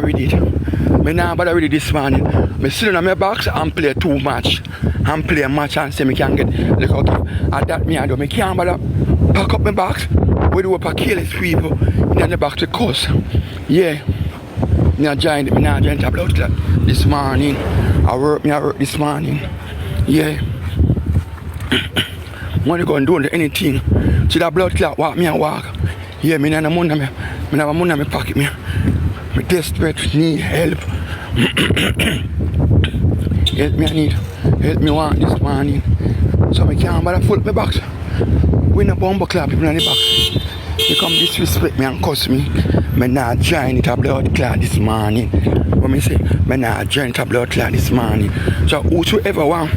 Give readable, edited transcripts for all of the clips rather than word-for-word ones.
read it. Me nah bother read it this morning. Me sit in my box and play 2 match. And play a match and say me can get look okay. At that me I do. Me can't bother pack up my box. We do up a careless people in the box to cuss. Yeah. Me a join a blood clot this morning. I work this morning. Yeah. Money go and do anything. See that blood clot walk me and walk. Yeah, me nah money me have money in my pocket me. Me desperate, need help. Help me I need. Help me want this morning. So me can't bother full up my box. We no bumper clap people in the box. They come disrespect me and cuss me. Me nah join it a blood clot this morning. What me say? Me nah join it a blood clot this morning. So whosoever want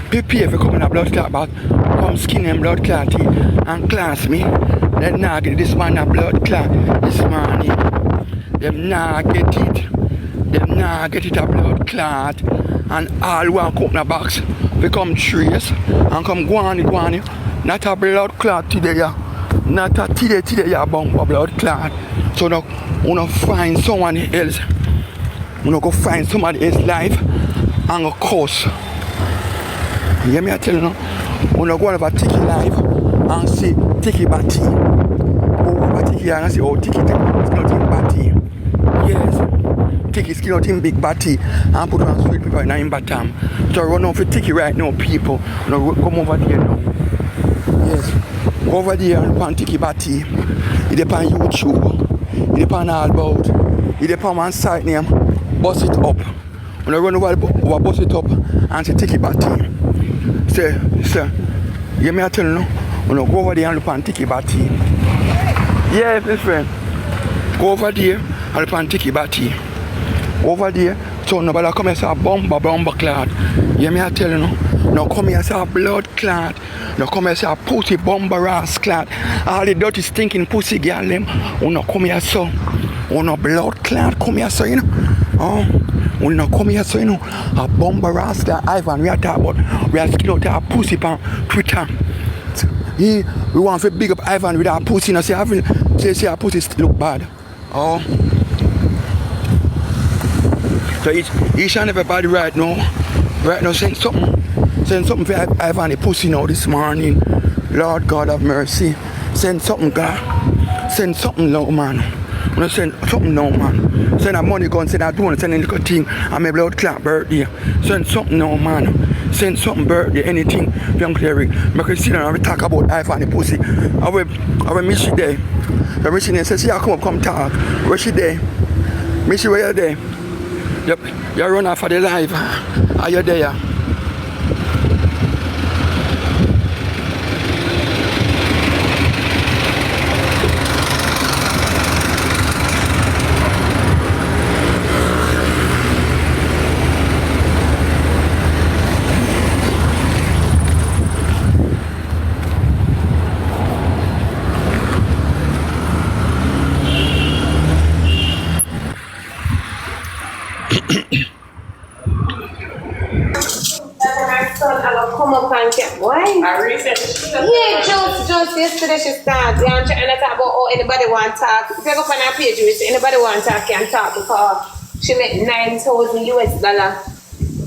prepare for coming a blood clot but come skin and blood clot and class me. Them nah get this man a blood clot this morning. Them nah get it. Them nah get it a blood clot. And all want come in a box. They come trace and come go on. Not a blood clot today, yeah. Not a today, yeah, bumper blood clot. So now, we no find someone else. We no go find somebody else's life and go curse. You hear me I tell you now? We no go over Tiki life and say Tiki Batty. Go over Tiki and say, oh, Tiki skin out him Batty. Yes. Tiki skin out him big Batty and put on sweet people in him bottom. So run off for Tiki right now, people. No, come over there now. Yes. Go over there and pan Tiki Batty. It depends on YouTube. It depends all about. It depends on one site name. Bust it up. When I run over bust it up and say Tiki Batty. Say, you me I tell you now. When I go over there and look on Tiki Batty. Yes, my friend. Go over there and look on Tiki Batty. Over there, so nobody come here say a bomber clot. You me I tell you now. Now come here say a blood clot. Now come here say a pussy bomber ass clot. All the dirty stinking pussy girl them. Now come here so. No blood clot come here so you know. Oh. When you come here, so you know, a bomber rasta Ivany, we are talking about, we are skin out our pussy on Twitter. We want to big up Ivany with our pussy, and say our pussy look bad. Oh. So each and everybody right now send something for Ivany pussy now this morning. Lord God have mercy. Send something, God. Send something now, man. When I send something now, man. Send a money gun, send a donut, send a little thing, and my blood clot birthday. Send something now, man. Send something birthday, anything. Young Derrick. I can sit down and talk about Ivany pussy. I will miss you there. I miss you there. Say, come talk. Where she there? Miss you where you there? You run off for the life. Are you there? Come up and get why? Yeah, just yesterday she started and trying to talk about anybody want to talk. If you go on her page, anybody want to talk can talk because she made $9,000 US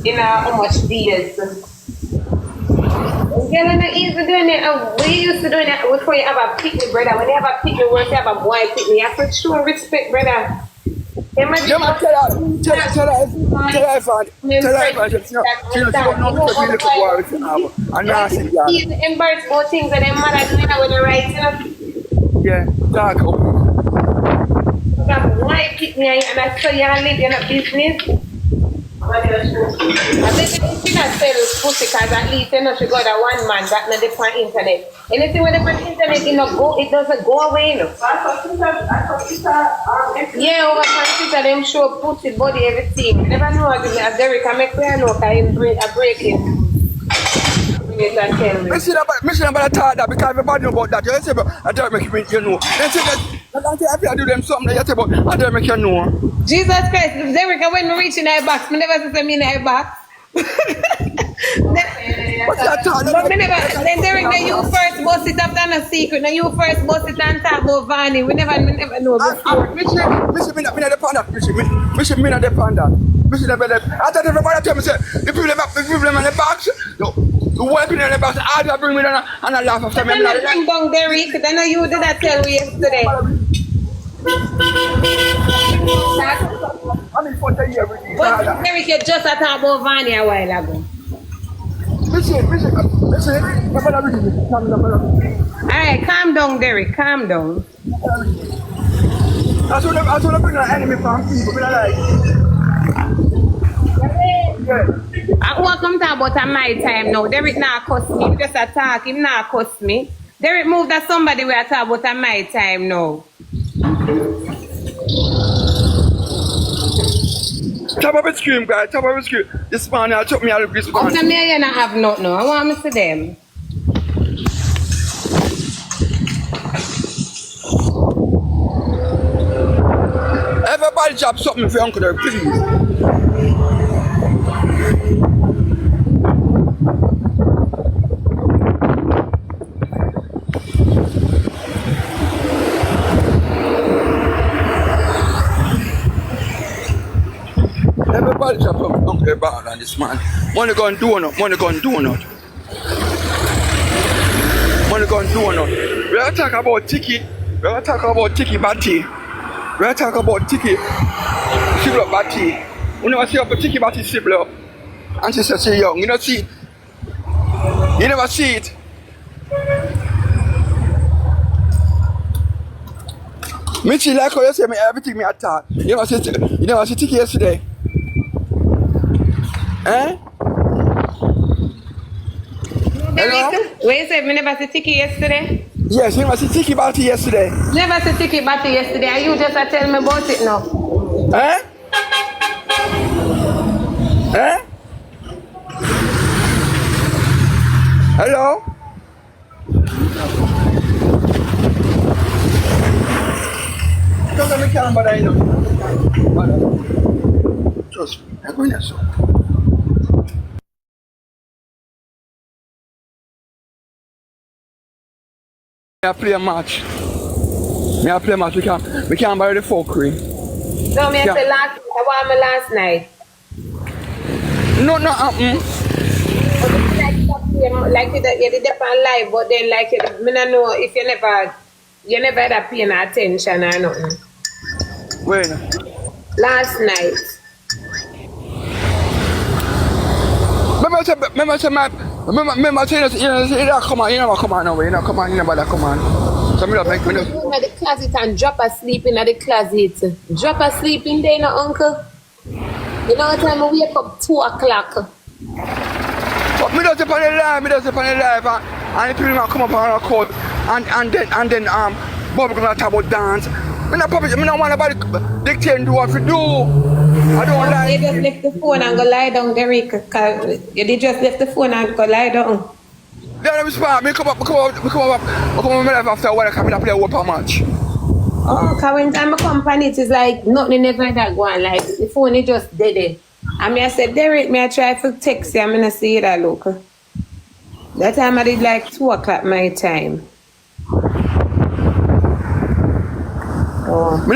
in how much days. Girl, I'm not easy doing it. We used to doing it before you have a picnic, brother. When you have a picnic, once you have a boy picnic, you have to show respect, brother. Tell her, she don't know what to war with you. And now she got it. He's embarrassed about things that their mother doing when they're right, you know? Yeah, talk up. Because why pick me and I saw you live in a business? I think she not sell pussy because at least you know she got a one man that not depend on internet. Anything when they put internet it doesn't go away, you know. Yeah, over Twitter them show pussy body everything. I never know as Derrick I make clear know because I break it. I see about talk that because everybody know about that. You say about I don't make you know. They say that I have to do them something that you say about I don't make you know. Jesus Christ, Derrick, when we reach in our box, I never say me in our box. What's that talk? But me never, then Derrick, now you first bust it up, than a secret. Now you first bust it and talk about Ivany. We never know before. Me not depend that. Me not depend that. I thought everybody tell me say the people in the box. The working in the box. I just bring me down and I laugh after me. I'm not bring down Derrick. Then you did that tell me yesterday. I mean, for the year everything. But Derrick, you just talked about Ivany a while ago. Listen. Alright, calm down, Derrick. Calm down. That's what I bring an enemy from people. Me not like. Yeah. I want to come talk about my time now. Derrick not cuss me. He just attack. Him not cuss me. Derrick moved that somebody we are talking about my time now. Top of the screen, guys. Top of the screen. This man, I took me out of this man. Come here, you not have nothing now. I want to see them. Everybody drop something for Uncle Derrick, please. Everybody drop something for Uncle Derrick on this man. Money gonna do or not? Money gonna do or not? Money gonna do or not? We're gonna talk about Tiki. We're gonna talk about Tiki Batty. We're gonna talk about Tiki Siblo Batty. You never see up a Tiki Batty Siblo. And she says she's young. You don't see it. You never see it. Mitchie like how you say me everything me attack. You never see Tiki yesterday. Eh? Derrick, where you said me never see Tiki yesterday? Yes, you never see Tiki Batty yesterday. Never see Tiki Batty yesterday, and you just tell me about it now. Eh? Eh? Hello? Don't let me count, but I know. Trust me, I'm going to so. I play a match. We can't buy the fuckery. No, me I say last. I want me last night. No. Like you did that on live, but then like me not know if you never had a paying attention or nothing. When? Last night. Remember saying you never come on now, you never come on. So me not make me Go in the closet and drop asleep in the closet. Drop asleep in there, no uncle. You know what time I wake up 2 o'clock. But me just upon the live, and the people come up on our court, and then Bob gonna talk about dance. Me not want nobody dictating what to do. I don't like. You just left the phone and go lie down, Derrick. You did just left the phone and go lie down. Then I'm smart. Me come up my life after a while. I come in and play a whoop match. Oh, cause when time I come on it is like nothing never that going. Like the phone is just dead. And me I said, Derrick, me I try to text you. I'm gonna see that look. That time I did like 2 o'clock my time. Oh. Me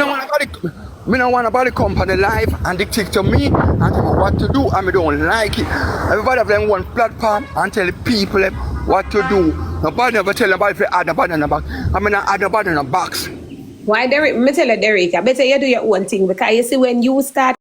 don't want nobody come on the live and dictate to me and tell me what to do, and me don't like it. Everybody have them one platform and tell the people what to do. Nobody never tell nobody if you add nobody in the box. I mean, I add nobody in the box. Why, Derrick? Me tell you, Derrick, I better you do your own thing, because you see when you start